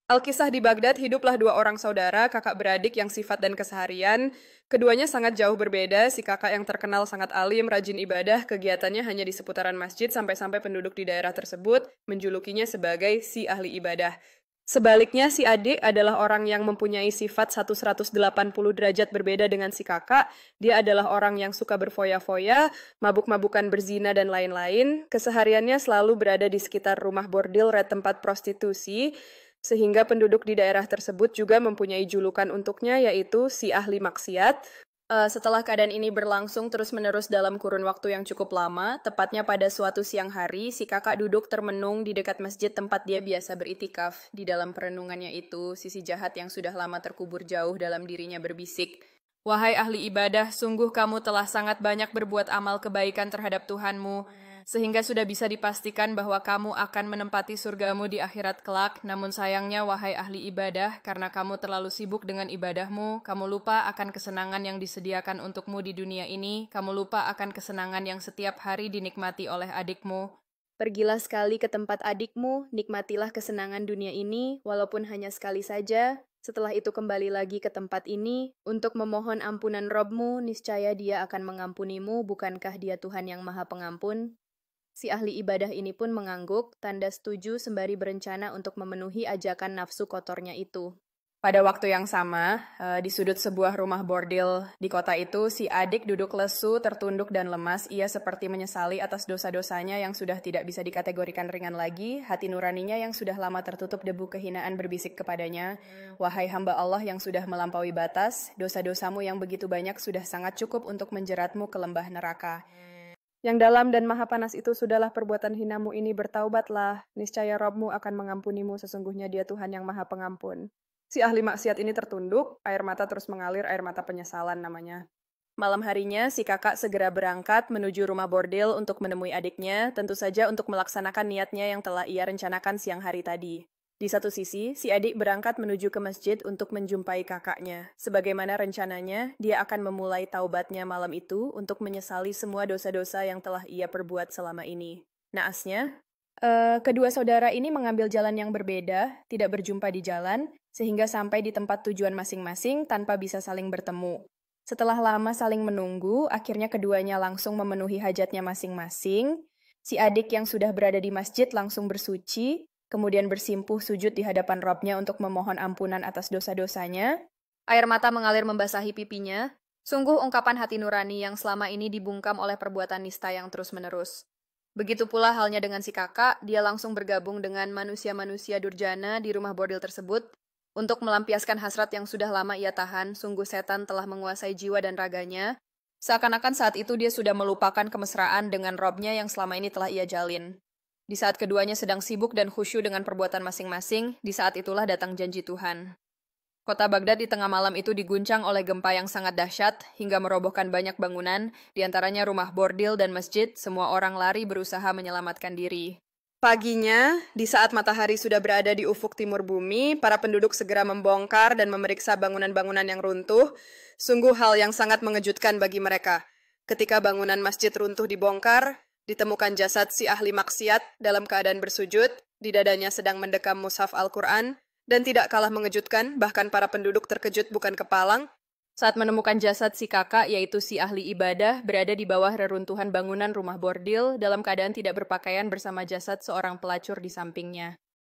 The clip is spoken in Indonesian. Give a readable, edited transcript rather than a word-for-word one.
Alkisah di Baghdad hiduplah dua orang saudara, kakak beradik yang sifat dan keseharian. Keduanya sangat jauh berbeda, si kakak yang terkenal sangat alim, rajin ibadah, kegiatannya hanya di seputaran masjid sampai-sampai penduduk di daerah tersebut menjulukinya sebagai si ahli ibadah. Sebaliknya, si adik adalah orang yang mempunyai sifat 180 derajat berbeda dengan si kakak. Dia adalah orang yang suka berfoya-foya, mabuk-mabukan berzina dan lain-lain. Kesehariannya selalu berada di sekitar rumah bordil, tempat prostitusi, sehingga penduduk di daerah tersebut juga mempunyai julukan untuknya, yaitu si ahli maksiat. Setelah keadaan ini berlangsung terus-menerus dalam kurun waktu yang cukup lama, tepatnya pada suatu siang hari, si kakak duduk termenung di dekat masjid tempat dia biasa beritikaf. Di dalam perenungannya itu, sisi jahat yang sudah lama terkubur jauh dalam dirinya berbisik, "Wahai ahli ibadah, sungguh kamu telah sangat banyak berbuat amal kebaikan terhadap Tuhanmu, sehingga sudah bisa dipastikan bahwa kamu akan menempati surgamu di akhirat kelak. Namun sayangnya, wahai ahli ibadah, karena kamu terlalu sibuk dengan ibadahmu, kamu lupa akan kesenangan yang disediakan untukmu di dunia ini, kamu lupa akan kesenangan yang setiap hari dinikmati oleh adikmu. Pergilah sekali ke tempat adikmu, nikmatilah kesenangan dunia ini, walaupun hanya sekali saja. Setelah itu kembali lagi ke tempat ini, untuk memohon ampunan Robmu, niscaya dia akan mengampunimu, bukankah dia Tuhan yang maha pengampun?" Si ahli ibadah ini pun mengangguk, tanda setuju sembari berencana untuk memenuhi ajakan nafsu kotornya itu. Pada waktu yang sama, di sudut sebuah rumah bordil di kota itu, si adik duduk lesu, tertunduk dan lemas. Ia seperti menyesali atas dosa-dosanya yang sudah tidak bisa dikategorikan ringan lagi. Hati nuraninya yang sudah lama tertutup debu kehinaan berbisik kepadanya, "Wahai hamba Allah yang sudah melampaui batas, dosa-dosamu yang begitu banyak sudah sangat cukup untuk menjeratmu ke lembah neraka. Yang dalam dan maha panas itu sudahlah perbuatan hinamu ini, bertaubatlah, niscaya Robmu akan mengampunimu, sesungguhnya dia Tuhan yang maha pengampun." Si ahli maksiat ini tertunduk, air mata terus mengalir, air mata penyesalan namanya. Malam harinya, si kakak segera berangkat menuju rumah bordil untuk menemui adiknya, tentu saja untuk melaksanakan niatnya yang telah ia rencanakan siang hari tadi. Di satu sisi, si adik berangkat menuju ke masjid untuk menjumpai kakaknya. Sebagaimana rencananya, dia akan memulai taubatnya malam itu untuk menyesali semua dosa-dosa yang telah ia perbuat selama ini. Naasnya, kedua saudara ini mengambil jalan yang berbeda, tidak berjumpa di jalan, sehingga sampai di tempat tujuan masing-masing tanpa bisa saling bertemu. Setelah lama saling menunggu, akhirnya keduanya langsung memenuhi hajatnya masing-masing. Si adik yang sudah berada di masjid langsung bersuci, kemudian bersimpuh sujud di hadapan Robnya untuk memohon ampunan atas dosa-dosanya. Air mata mengalir membasahi pipinya. Sungguh ungkapan hati nurani yang selama ini dibungkam oleh perbuatan nista yang terus-menerus. Begitu pula halnya dengan si kakak, dia langsung bergabung dengan manusia-manusia durjana di rumah bordil tersebut untuk melampiaskan hasrat yang sudah lama ia tahan. Sungguh setan telah menguasai jiwa dan raganya. Seakan-akan saat itu dia sudah melupakan kemesraan dengan Robnya yang selama ini telah ia jalin. Di saat keduanya sedang sibuk dan khusyuk dengan perbuatan masing-masing, di saat itulah datang janji Tuhan. Kota Baghdad di tengah malam itu diguncang oleh gempa yang sangat dahsyat hingga merobohkan banyak bangunan, diantaranya rumah bordil dan masjid. Semua orang lari berusaha menyelamatkan diri. Paginya, di saat matahari sudah berada di ufuk timur bumi, para penduduk segera membongkar dan memeriksa bangunan-bangunan yang runtuh. Sungguh hal yang sangat mengejutkan bagi mereka. Ketika bangunan masjid runtuh dibongkar, ditemukan jasad si ahli maksiat dalam keadaan bersujud, di dadanya sedang mendekam mushaf Al-Quran, dan tidak kalah mengejutkan, bahkan para penduduk terkejut bukan kepalang, saat menemukan jasad si kakak, yaitu si ahli ibadah, berada di bawah reruntuhan bangunan rumah bordil, dalam keadaan tidak berpakaian bersama jasad seorang pelacur di sampingnya.